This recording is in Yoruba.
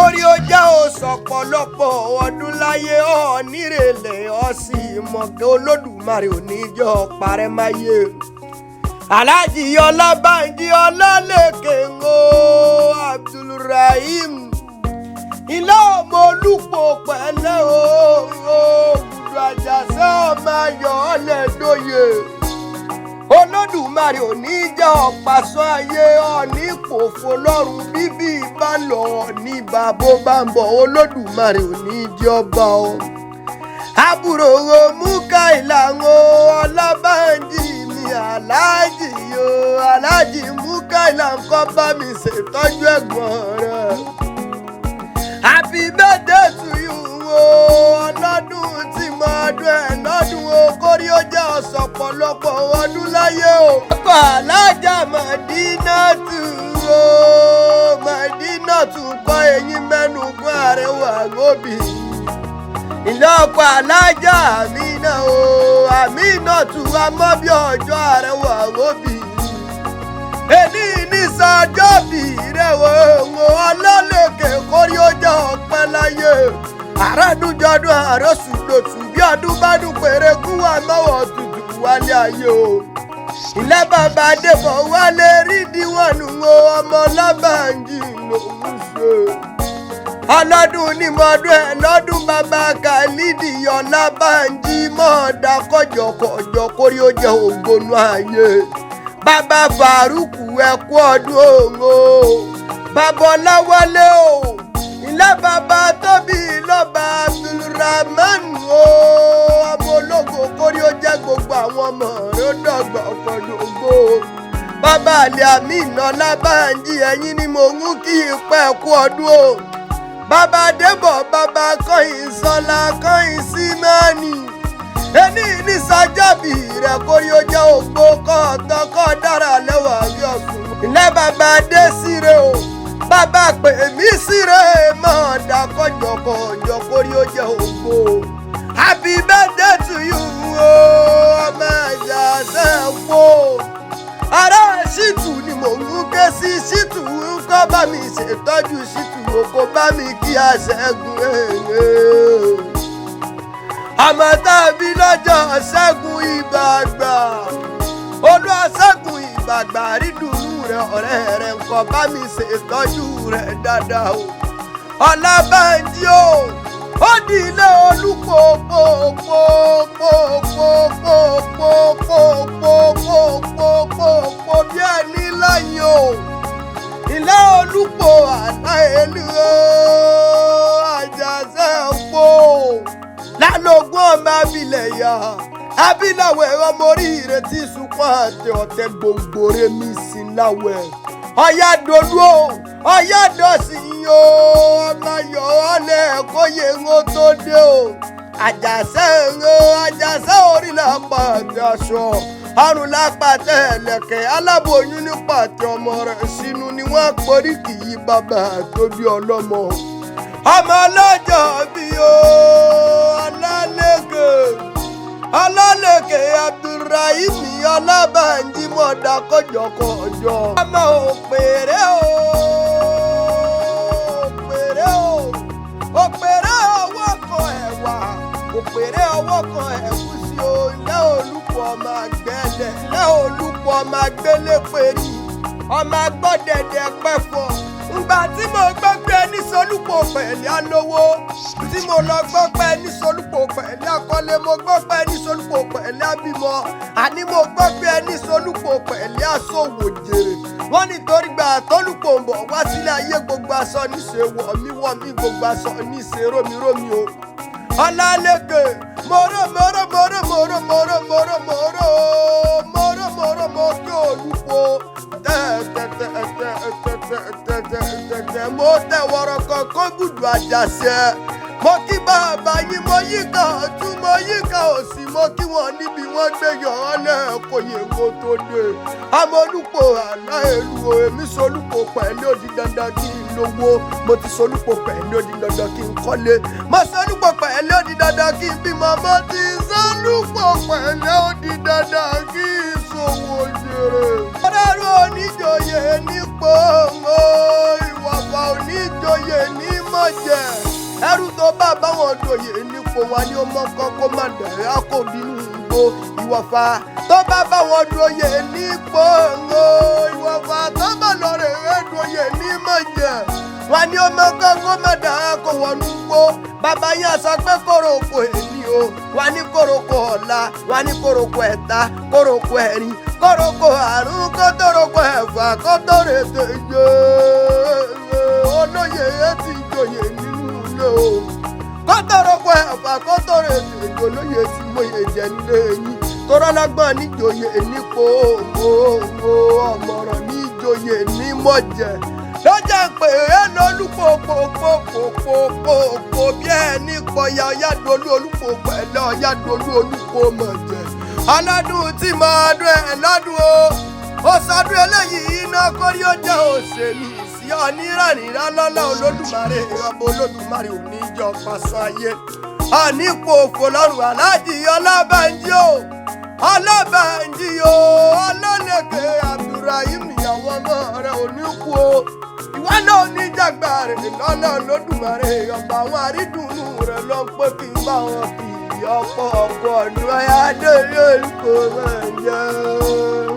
Orí ó jẹ́ òsọ̀pọ̀lọpọ̀ ọdún láyé nírèlè ọ̀sì mọ̀kẹ́ Olódùmarè oníjọ́ parẹ́ máyé. Aláàjì Ọlábánjí Ọlálẹ́kẹ̀ Abdulrahim ilé ọmọ Olúpọ̀ pẹ̀lẹ́ Ògùdù Àjàṣẹ́ ọmọ ayọ̀ ọ̀lẹ́dọ̀yè. Olódùmarè oníjà ọ̀pàṣọ ayé ọ̀ní pòfo lọ́rùn bíbí bá lọ ní bàbá bá ń bọ̀ Olódùmarè oníjẹ́ ọba ọ. Àbúrò Múkáìlà Ọlábánjí mi Aláàjì Múkáìlà ńkọ́ bá mi ṣètọ́jú ẹ̀gbọ́n rẹ̀. Happy birthday to you ọlọ́dún tí mo ọdún ẹ̀ lọ́dún kórí ó jẹ́ ọ̀sọ̀pọ̀lọpọ̀ ọdún láyé o. Ọkọ̀ alájà Mọ̀dínàtù kọ́ eyín mẹ́nu fún àrẹwà gómì. Ilé ọkọ̀ alájà Àmínàtù amọ́bí ọjọ́ àrẹwà gómì. Èní ní sọjọ́ bí rẹ̀ wò Ọlálẹ́kẹ̀ kórí ó jẹ́ ọpẹ́ láyé. Àràdúnjọdún àròsùdòtù bí ọdún bá dún péré kú wà mọ́wọ́ tutù wálé ayé o. Ilé bàbá Adébọ̀ wálé rí díwọ̀nù ọmọ Ọlábánjí lòún ṣe. Ọlọ́dún ní mọ́dún ẹ̀ lọ́dún bàbá Khalidi Ọlábánjí mọ́ọ̀dá kọjọkọjọ kórí ó jẹ́ ògbónú ayé. Bàbá Fàrúkù ẹ̀kú ọdún bàbá Ọláwálé o. Ilé bàbá tóbi lọ́ba Abdulrahman ọmọ ológo kórí ó jẹ́ gbogbo àwọn ọmọ rẹ̀ ó dọ̀gba ọ̀pọ̀lọpọ̀. Bàbá Àmín Ọlábánjí ẹ̀yin ni mo ń kí ipẹ́ ẹ̀kú ọdún o. Bàbá Adébọ̀ bàbá Kọ́yìn Sọlá Kọ́yìn Símánì. Ẹni ní sájábì rẹ̀ kórí ó jẹ́ ògbó kọ́ dára lẹ́wà rí ọ̀sùn. Ilé bàbá Adésírè o. Bàbá pè mí síre máa dá kọjọkọjọ kórí ó jẹ́ ògbó. Happy birthday to you ọmọ Àjàṣẹ́ pò. Ará Ṣítù ni mò ń ké sí Ṣítù kọ́ bá mi ṣètọ́jú Ṣítù kó bá mi kí Aṣẹ́gun. Ọmọ tàbí lọ́jọ́ Ṣẹ́gun Ìbàgbà. Olúwaṣẹ́gun Ìbàgbà rí dùnú rẹ̀ ọ̀rẹ́ rẹ̀ ńkọ́ bá mi ṣètọ́jú rẹ̀ dáadáa o. Ọlábánjí o ó di ilé Olúpọ̀ bí ẹni láyé o. Ilé Olúpọ̀ àláìlú Àjàṣẹ́ pò lálógún ọmọ abilẹ̀ yá. Abiláwẹ̀ ọmọ orí ìrètí sunkún àti ọ̀tẹ̀ gbòǹgbò rẹ̀ mi sí láwẹ̀. Ọ̀yá dolú o, ọ̀yá dọ̀sí o, ọmọ yọ̀ ọ́lẹ̀ kóyè ń tó dé o. Àjàṣẹ́ orí lápá àti aṣọ, ọrùn lápá tẹ̀lẹ̀kẹ̀, aláboyún ní pàtẹ ọmọ rẹ̀ sínú ni wọ́n porí kì í bàbá tó bí ọlọ́mọ. Ọmọ ọlọ́jọ́ bí o, Ọlálẹ́kẹ̀ Abdulrahim Ọlábánjí mọ̀dá kọjọkọjọ. Ọmọ òpèrè ọwọ́ kan ẹ̀wà, òpèrè ọwọ́ kan ẹ̀gúsí o. Ilé Olúpọ̀ ọmọ àgbẹ̀lẹ̀, ilé Olúpọ̀ ọmọ àgbélépèrè, ọmọ agbọ́dẹ̀dẹ̀ pẹ̀fọ́. Ngbà tí mo gbọ́ pé ní Solúpọ̀ pẹ̀lú alówó, tí mo lọ gbọ́ pé ní Solúpọ̀ pẹ̀lú akọ́lé, mo gbọ́ pé ní Solúpọ̀ pẹ̀lú abímọ, àní mo gbọ́ pé ní Solúpọ̀ pẹ̀lú aṣòwò jèrè. Wọ́n nítorí gbà tólúpọ̀ ń bọ̀ wá sílé ayé gbogbo aṣọ níṣe wọ̀mí gbogbo aṣọ níṣe rómi o. Ọlálẹ́kẹ̀ mọ̀rọ̀ kí Olúpọ̀ mo tẹ̀ wọ̀rọ̀ kankan Ògùdù Àjàṣẹ́. Mo kí bàbá yín mo yíká ọ̀tún mo yíká òsì mo kí wọn níbi wọ́n gbé yọ̀ ọ́ lẹ́ẹ̀kọ́yè kó tó dé. Ọmọ Olúpọ̀ àláìlú o, èmi Solúpọ̀ pẹ̀lú ó di dandan kí n lówó. Mo ti Solúpọ̀ pẹ̀lú ó di dandan kí n kọ́lé. Mo Solúpọ̀ pẹ̀lú ó di dandan kí n bímọ. Mo ti Solúpọ̀ pẹ̀lú ó di dandan kí n ṣòwò jèrè. Ọlọ́run oníjòyè nípò ìwọ̀fà oníjòyè ní mọ̀ jẹ́ ẹrú tó bá báwọn dòye nípò wa ni ó mọ kọ́kọ́ má dẹ̀ á kò bínú gbó ìwọ̀fà tó bá báwọn dòye nípò ńgò ìwọ̀fà tó bá lọ́rẹ̀ dòye ní mọ̀ jẹ́ wa ni ó mọ kọ́kọ́ má dẹ̀ á kò wọnú gbó bàbá yẹn sọ pé kórokò èmi o wa ní kórokò ọ̀la wa ní kórokò ẹ̀ta kórokò ẹ̀rin kórokò àrùn kótórokò ẹ̀fà kótórètè yé olóyè ti joyè nínú ilé o kótórokò ẹ̀fà kótórètè olóyè tí mo yè jẹ nílé yín tórọ́lọ́gbọ́n níjòyè nípò ọmọràn níjòyè nímọ̀jẹ̀ lọ́jà pé olólùpòpòpòpòpò bí ẹni pọ̀yà ọ̀yàdolú olùpòpò ẹ̀lẹ́ ọ̀yàdolú olùpò mọ̀jẹ̀ ọlọ́dún tí mo ọdún ẹ̀ lọ́dún ó sọdún eléyìí iná kórí ó jẹ́ òṣèlú sí onírànìrà lọ́lá olódùmarè ọba olódùmarè ò ní jọ pàṣọ ayé ànípò òfò lọ́rùn aláàjì ọlábànjí o ọlábànjí o ọlọ́lẹ̀kẹ̀ abdulrahim ìyàwó ọmọ rẹ̀ ò ní kú o ìwọ náà ní jàgbá rẹ̀ lọ́nà olódùmarè ọba àwọn àrídùnnú rẹ̀ lọ pé kí n bá wọn fi ọ̀pọ̀ ọdún ayáde yóò kó máa jẹ́.